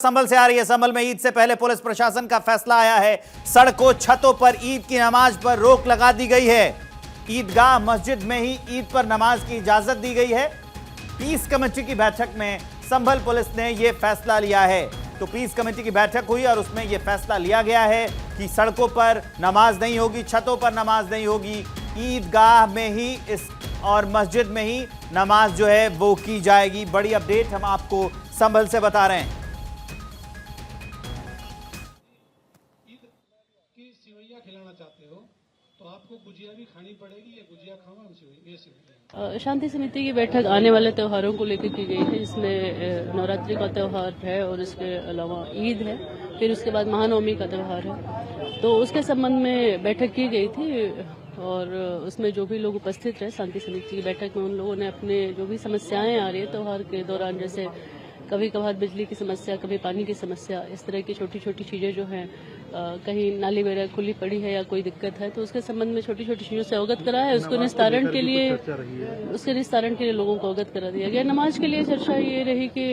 संभल से आ रही है। संभल में ईद से पहले पुलिस प्रशासन का फैसला आया है। सड़कों छतों पर ईद की नमाज पर रोक लगा दी गई है। ईदगाह मस्जिद में ही ईद पर नमाज की इजाजत दी गई है। पीस कमेटी की बैठक में संभल पुलिस ने यह फैसला लिया है। तो पीस कमेटी की बैठक हुई और उसमें यह फैसला लिया गया है कि सड़कों पर नमाज नहीं होगी, छतों पर नमाज नहीं होगी, ईदगाह में ही और मस्जिद में ही नमाज जो है वो की जाएगी। बड़ी अपडेट हम आपको संभल से बता रहे हैं। सेवैया खिलाना चाहते हो तो आपको गुजिया भी खानी पड़ेगी, या गुजिया खाओ ये सेवैया। शांति समिति की बैठक आने वाले त्योहारों को लेकर की गई है, जिसमें नवरात्रि का त्यौहार है और इसके अलावा ईद है, फिर उसके बाद महानवमी का त्यौहार है। तो उसके संबंध में बैठक की गई थी और उसमें जो भी लोग उपस्थित रहे शांति समिति की बैठक में, उन लोगों ने अपने जो भी समस्याएं आ रही है त्यौहार के दौरान, जैसे कभी कभार बिजली की समस्या, कभी पानी की समस्या, इस तरह की छोटी छोटी चीज़ें जो हैं, कहीं नाली वगैरह खुली पड़ी है या कोई दिक्कत है, तो उसके संबंध में छोटी छोटी चीज़ों से अवगत करा है। उसके निस्तारण के लिए लोगों को अवगत करा दिया गया। नमाज के लिए चर्चा ये रही कि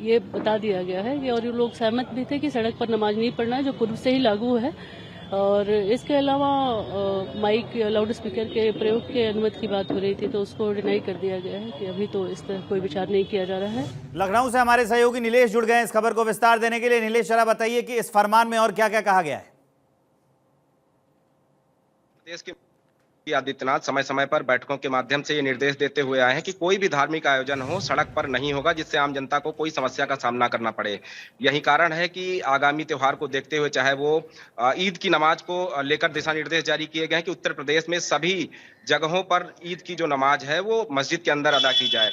ये बता दिया गया है कि, और ये लोग सहमत भी थे कि सड़क पर नमाज नहीं पढ़ना है, जो पूर्व से ही लागू है। और इसके अलावा माइक या लाउड स्पीकर के प्रयोग के अनुमति की बात हो रही थी, तो उसको डिनाई कर दिया गया है कि अभी तो इस तरह कोई विचार नहीं किया जा रहा है। लखनऊ से हमारे सहयोगी नीलेश जुड़ गए हैं इस खबर को विस्तार देने के लिए। नीलेश, जरा बताइए कि इस फरमान में और क्या क्या कहा गया है। देश के आदित्यनाथ समय समय पर बैठकों के माध्यम से ये निर्देश देते हुए आए हैं कि कोई भी धार्मिक आयोजन हो सड़क पर नहीं होगा, जिससे आम जनता को कोई समस्या का सामना करना पड़े। यही कारण है कि आगामी त्योहार को देखते हुए, चाहे वो ईद की नमाज को लेकर दिशा निर्देश जारी किए गए हैं कि उत्तर प्रदेश में सभी जगहों पर ईद की जो नमाज है वो मस्जिद के अंदर अदा की जाए।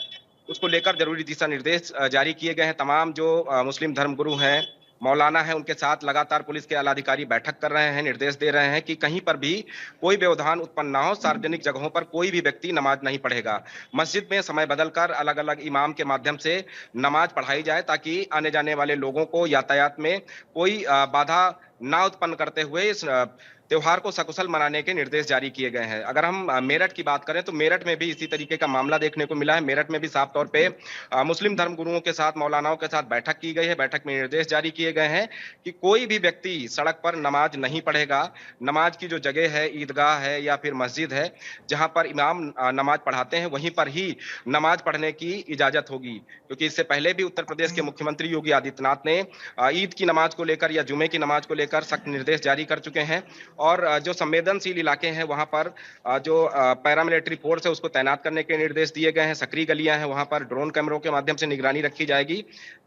उसको लेकर जरूरी दिशा निर्देश जारी किए गए हैं। तमाम जो मुस्लिम धर्मगुरु हैं, मौलाना है, उनके साथ लगातार पुलिस के आलाधिकारी बैठक कर रहे हैं, निर्देश दे रहे हैं कि कहीं पर भी कोई व्यवधान उत्पन्न ना हो। सार्वजनिक जगहों पर कोई भी व्यक्ति नमाज नहीं पढ़ेगा। मस्जिद में समय बदलकर अलग अलग इमाम के माध्यम से नमाज पढ़ाई जाए, ताकि आने जाने वाले लोगों को यातायात में कोई बाधा ना उत्पन्न करते हुए इस त्योहार को सकुशल मनाने के निर्देश जारी किए गए हैं। अगर हम मेरठ की बात करें तो मेरठ में भी इसी तरीके का मामला देखने को मिला है। मेरठ में भी साफ तौर पे मुस्लिम धर्मगुरुओं के साथ, मौलानाओं के साथ बैठक की गई है। बैठक में निर्देश जारी किए गए हैं कि कोई भी व्यक्ति सड़क पर नमाज नहीं पढ़ेगा। नमाज की जो जगह है, ईदगाह है या फिर मस्जिद है, जहां पर इमाम नमाज पढ़ाते हैं, वहीं पर ही नमाज पढ़ने की इजाजत होगी। क्योंकि इससे पहले भी उत्तर प्रदेश के मुख्यमंत्री योगी आदित्यनाथ ने ईद की नमाज को लेकर या जुमे की नमाज को लेकर सख्त निर्देश जारी कर चुके हैं। और जो संवेदनशील इलाके हैं वहां पर जो पैरामिलिट्री फोर्स है उसको तैनात करने के निर्देश दिए गए हैं। सकरी गलियां हैं, वहां पर ड्रोन कैमरों के माध्यम से निगरानी रखी जाएगी,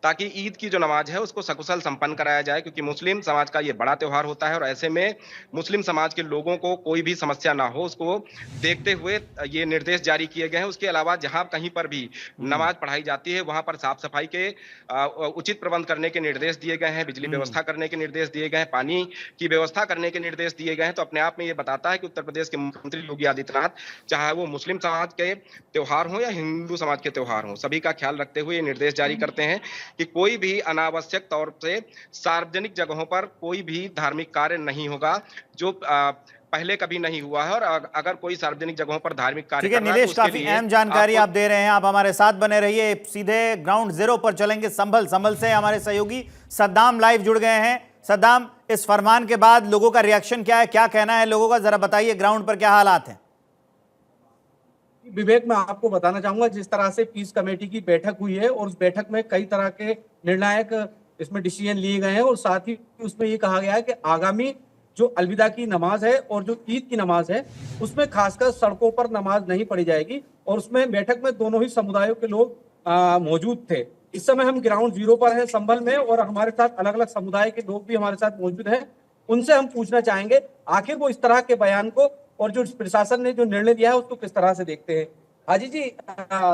ताकि ईद की जो नमाज है उसको सकुशल संपन्न कराया जाए। क्योंकि मुस्लिम समाज का ये बड़ा त्योहार होता है और ऐसे में मुस्लिम समाज के लोगों को कोई भी समस्या ना हो, उसको देखते हुए ये निर्देश जारी किए गए हैं। उसके अलावा जहां कहीं पर भी नमाज पढ़ाई जाती है वहां पर साफ सफाई के उचित प्रबंध करने के निर्देश दिए गए हैं, बिजली व्यवस्था करने के निर्देश दिए गए हैं, पानी की व्यवस्था करने के निर्देश दिए गए हैं। तो अपने आप में ये बताता है कि उत्तर प्रदेश के मुख्यमंत्री योगी आदित्यनाथ, चाहे वो मुस्लिम समाज के त्योहार हो या हिंदू समाज के त्योहार हो, सभी का ख्याल रखते हुए ये निर्देश जारी करते हैं कि कोई भी अनावश्यक तौर से सार्वजनिक जगहों पर कोई भी धार्मिक कार्य नहीं होगा, जो पहले कभी नहीं हुआ है। और अगर कोई सार्वजनिक जगहों पर धार्मिक कार्य कर रहा है, नीलेश, काफी अहम जानकारी आप दे रहे हैं। आप हमारे साथ बने रहिए। सीधे ग्राउंड जीरो पर चलेंगे संभल से हमारे सहयोगी सद्दाम लाइव जुड़ गए हैं। सद्दाम, इस फरमान के बाद लोगों का रिएक्शन क्या है, क्या कहना है लोगों का, जरा बताइए ग्राउंड पर क्या हालात हैं। विवेक, मैं आपको बताना चाहूंगा, जिस तरह से पीस कमेटी की बैठक हुई है और उस बैठक में कई तरह के निर्णायक इसमें डिसीजन लिए गए हैं, और साथ ही उसमें ये कहा गया है कि आगामी जो अलविदा की नमाज है और जो ईद की नमाज है उसमें खासकर सड़कों पर नमाज नहीं पढ़ी जाएगी। और उसमें बैठक में दोनों ही समुदायों के लोग मौजूद थे। इस समय हम ग्राउंड जीरो पर हैं संभल में, और हमारे साथ अलग अलग समुदाय के लोग भी हमारे साथ मौजूद हैं। उनसे हम पूछना चाहेंगे आखिर वो इस तरह के बयान को और जो प्रशासन ने जो निर्णय लिया है उसको किस तरह से देखते हैं। हाजी जी,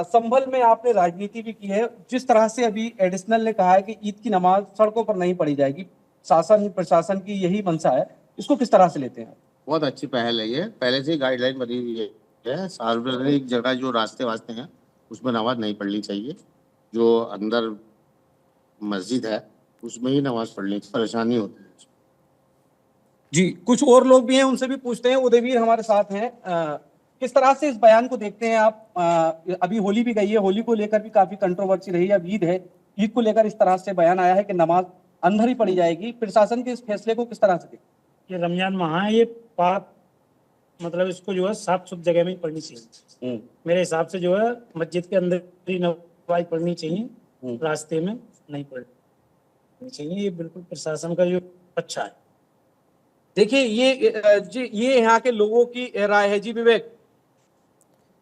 संभल में आपने राजनीति भी की है। जिस तरह से अभी एडिशनल ने कहा है कि ईद की नमाज सड़कों पर नहीं पढ़ी जाएगी, शासन प्रशासन की यही मंशा है, इसको किस तरह से लेते हैं? बहुत अच्छी पहल है ये, पहले से ही गाइडलाइन बनी हुई है। सार्वजनिक जगह जो रास्ते वास्ते हैं उसमें नमाज नहीं पढ़नी चाहिए। जो अंदर मस्जिद है उसमें ही नमाज पढ़ने की परेशानी होती है जी। कुछ और लोग भी हैं, उनसे भी पूछते हैं। उदयवीर हमारे साथ हैं। किस तरह से इस बयान को देखते हैं आप? अभी होली भी गई है, होली को लेकर भी काफी कंट्रोवर्सी रही। अब ईद है, ईद को लेकर इस तरह से बयान आया है कि नमाज अंदर ही पढ़ी जाएगी। प्रशासन के इस फैसले को किस तरह से देखते? ये रमजान माह है, ये पाक मतलब इसको जो है साफ सुथरी जगह में ही पढ़नी चाहिए। मेरे हिसाब से जो है मस्जिद के अंदर ही नमाज पढ़नी चाहिए, रास्ते में नहीं पढ़नी चाहिए। ये बिल्कुल प्रशासन का जो अच्छा है। देखिए ये यहाँ के लोगों की राय है। जी विवेक,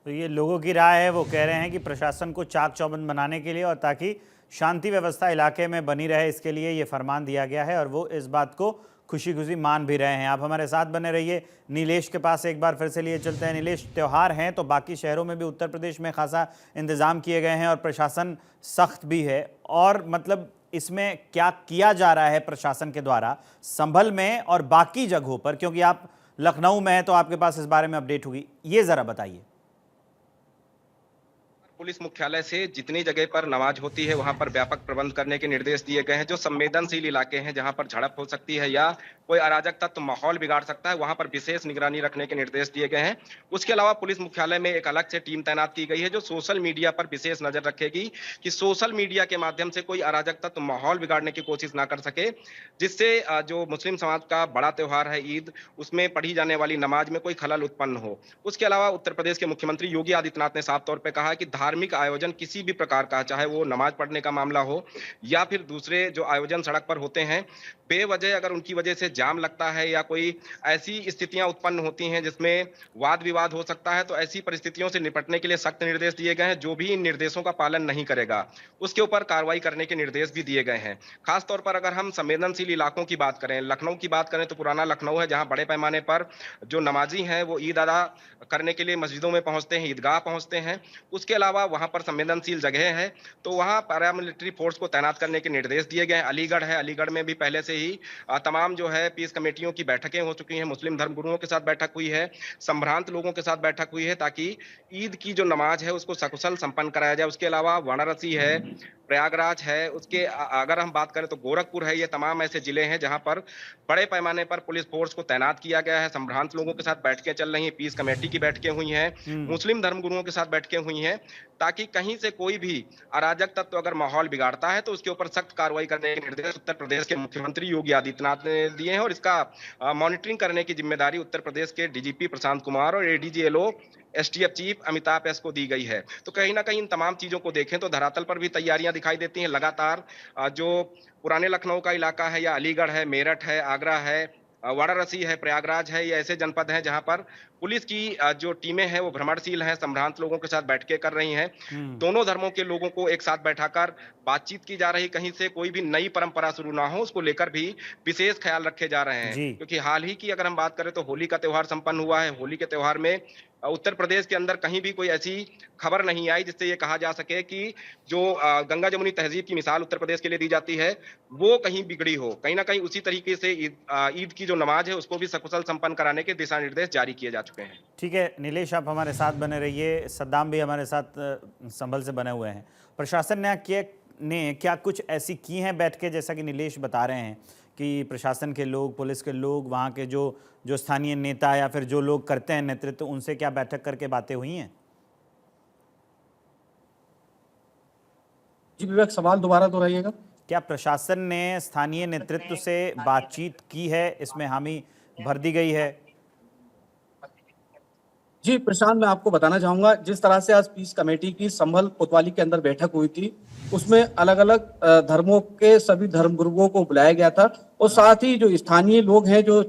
तो ये लोगों की राय है, वो कह रहे हैं कि प्रशासन को चाक चौबंद बनाने के लिए और ताकि शांति व्यवस्था इलाके में बनी रहे, इसके लिए ये फरमान दिया गया है और वो इस बात को खुशी खुशी मान भी रहे हैं। आप हमारे साथ बने रहिए। नीलेश के पास एक बार फिर से लिए चलते हैं। नीलेश, त्यौहार हैं तो बाकी शहरों में भी उत्तर प्रदेश में खासा इंतज़ाम किए गए हैं और प्रशासन सख्त भी है, और मतलब इसमें क्या किया जा रहा है प्रशासन के द्वारा संभल में और बाकी जगहों पर, क्योंकि आप लखनऊ में हैं तो आपके पास इस बारे में अपडेट होगी, ये ज़रा बताइए। पुलिस मुख्यालय से जितनी जगह पर नमाज होती है वहां पर व्यापक प्रबंध करने के निर्देश दिए गए हैं। जो संवेदनशील इलाके हैं जहां पर झड़प हो सकती है या कोई अराजक तत्व माहौल बिगाड़ सकता है, वहां पर विशेष निगरानी रखने के निर्देश दिए गए हैं। उसके अलावा पुलिस मुख्यालय में एक अलग से टीम तैनात की गई है जो सोशल मीडिया पर विशेष नजर रखेगी कि सोशल मीडिया के माध्यम से कोई अराजक तत्व माहौल बिगाड़ने की कोशिश ना कर सके, जिससे जो मुस्लिम समाज का बड़ा त्योहार है ईद, उसमें पढ़ी जाने वाली नमाज में कोई खलल उत्पन्न हो। उसके अलावा उत्तर प्रदेश के मुख्यमंत्री योगी आदित्यनाथ ने साफ तौर पर कहा कि धार्मिक आयोजन किसी भी प्रकार का, चाहे वो नमाज पढ़ने का मामला हो या फिर दूसरे जो आयोजन सड़क पर होते हैं, बेवजह अगर उनकी वजह से जाम लगता है या कोई ऐसी स्थितियां उत्पन्न होती हैं जिसमें वाद विवाद हो सकता है, तो ऐसी परिस्थितियों से निपटने के लिए सख्त निर्देश दिए गए हैं। जो भी इन निर्देशों का पालन नहीं करेगा उसके ऊपर कार्रवाई करने के निर्देश भी दिए गए हैं। खासतौर पर अगर हम संवेदनशील इलाकों की बात करें, लखनऊ की बात करें, तो पुराना लखनऊ है जहां बड़े पैमाने पर जो नमाजी हैं वो ईद अदा करने के लिए मस्जिदों में पहुंचते हैं, ईदगाह पहुंचते हैं। उसके अलावा वहां पर संवेदनशील जगह है तो वहां पैरामिलिट्री फोर्स को तैनात करने के निर्देश दिए गए हैं। अलीगढ़ है, अलीगढ़ में भी पहले से ही तमाम जो है पीस कमेटियों की बैठकें हो चुकी हैं, मुस्लिम धर्मगुरुओं के साथ बैठक हुई है, संभ्रांत लोगों के साथ बैठक हुई है ताकि ईद की जो नमाज है उसको सकुशल संपन्न कराया जाए। उसके अलावा वाराणसी है, प्रयागराज है, उसके अगर हम बात करें तो गोरखपुर है, ये तमाम ऐसे जिले हैं जहां पर बड़े पैमाने पर पुलिस फोर्स को तैनात किया गया है। संभ्रांत लोगों के साथ बैठकें चल रही हैं, पीस कमेटी की बैठकें हुई हैं, मुस्लिम धर्मगुरुओं के साथ बैठकें हुई हैं, ताकि कहीं से कोई भी अराजक तत्व अगर माहौल बिगाड़ता है तो उसके ऊपर सख्त कार्रवाई करने के निर्देश उत्तर प्रदेश के मुख्यमंत्री योगी आदित्यनाथ ने दिए हैं। और इसका मॉनिटरिंग करने की जिम्मेदारी उत्तर प्रदेश के डीजीपी प्रशांत कुमार और एडीजीएलओ एसटीएफ चीफ अमिताभ एस को दी गई है। तो कहीं ना कहीं इन तमाम चीजों को देखें तो धरातल पर भी तैयारियां दिखाई देती हैं। लगातार जो पुराने लखनऊ का इलाका है या अलीगढ़ है, मेरठ है, आगरा है, वाराणसी है, प्रयागराज है, ये ऐसे जनपद हैं जहां पर पुलिस की जो टीमें हैं वो भ्रमणशील हैं, संभ्रांत लोगों के साथ बैठकें कर रही हैं। दोनों धर्मों के लोगों को एक साथ बैठाकर बातचीत की जा रही, कहीं से कोई भी नई परंपरा शुरू ना हो उसको लेकर भी विशेष ख्याल रखे जा रहे हैं। क्योंकि हाल ही की अगर हम बात करें तो होली का त्योहार संपन्न हुआ है। होली के त्योहार में उत्तर प्रदेश के अंदर कहीं भी कोई ऐसी खबर नहीं आई जिससे ये कहा जा सके कि जो गंगा जमुनी तहजीब की मिसाल उत्तर प्रदेश के लिए दी जाती है वो कहीं बिगड़ी हो। कहीं ना कहीं उसी तरीके से ईद की जो नमाज है उसको भी सकुशल संपन्न कराने के दिशा निर्देश जारी किए जा चुके हैं। ठीक है नीलेश, आप हमारे साथ बने रहिए। सद्दाम भी हमारे साथ संभल से बने हुए हैं। प्रशासन ने क्या कुछ ऐसी की हैं बैठकें, जैसा कि नीलेश बता रहे हैं कि प्रशासन के लोग, पुलिस के लोग, वहाँ के जो स्थानीय नेता या फिर जो लोग करते हैं नेतृत्व, उनसे क्या बैठक करके बातें हुई हैं? जी विवेक, सवाल दोबारा दोहराइएगा। क्या प्रशासन ने स्थानीय नेतृत्व से बातचीत की है, इसमें हामी भर दी गई है? जी प्रशांत, मैं आपको बताना चाहूंगा, जिस तरह से आज पीस कमेटी की संभल कोतवाली के अंदर बैठक हुई थी उसमें अलग अलग धर्मों के सभी धर्मगुरुओं को बुलाया गया था और साथ ही जो स्थानीय लोग हैं, जो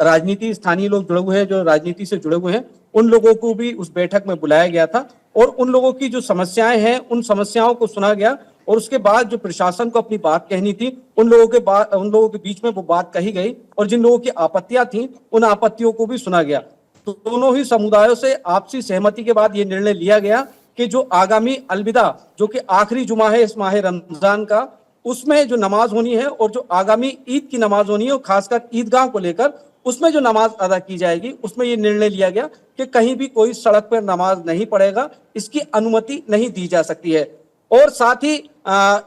राजनीति स्थानीय लोग जुड़े हुए हैं, जो राजनीति से जुड़े हुए हैं, उन लोगों को भी उस बैठक में बुलाया गया था और उन लोगों की जो समस्याएं हैं उन समस्याओं को सुना गया और उसके बाद जो प्रशासन को अपनी बात कहनी थी उन लोगों के बीच में वो बात कही गई और जिन लोगों की आपत्तियां थी उन आपत्तियों को भी सुना गया। तो दोनों ही समुदायों से आपसी सहमति के बाद ये निर्णय लिया गया कि जो आगामी अलविदा, जो कि आखिरी जुमा है इस माह रमजान का, उसमें जो नमाज होनी है और जो आगामी ईद की नमाज होनी है और खासकर ईदगाह को लेकर उसमें जो नमाज अदा की जाएगी, उसमें ये निर्णय लिया गया कि कहीं भी कोई सड़क पर नमाज नहीं पढ़ेगा, इसकी अनुमति नहीं दी जा सकती है। और साथ ही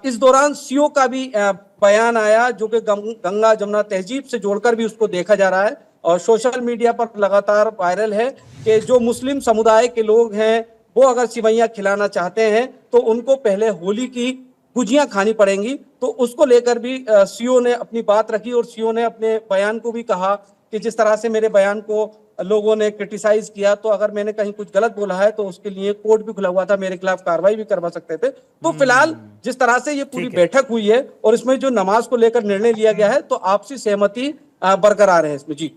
इस दौरान सीओ का भी बयान आया जो कि गंगा जमुना तहजीब से जोड़कर भी उसको देखा जा रहा है और सोशल मीडिया पर लगातार वायरल है कि जो मुस्लिम समुदाय के लोग हैं वो अगर सिवैयां खिलाना चाहते हैं तो उनको पहले होली की गुजियां खानी पड़ेंगी। तो उसको लेकर भी सीओ ने अपनी बात रखी और सीओ ने अपने बयान को भी कहा कि जिस तरह से मेरे बयान को लोगों ने क्रिटिसाइज किया, तो अगर मैंने कहीं कुछ गलत बोला है तो उसके लिए कोर्ट भी खुला हुआ था, मेरे खिलाफ कार्रवाई भी करवा सकते थे। तो फिलहाल जिस तरह से ये पूरी ठीक है। बैठक हुई है और इसमें जो नमाज को लेकर निर्णय लिया गया है, तो आपसी सहमति बरकरार है इसमें। जी।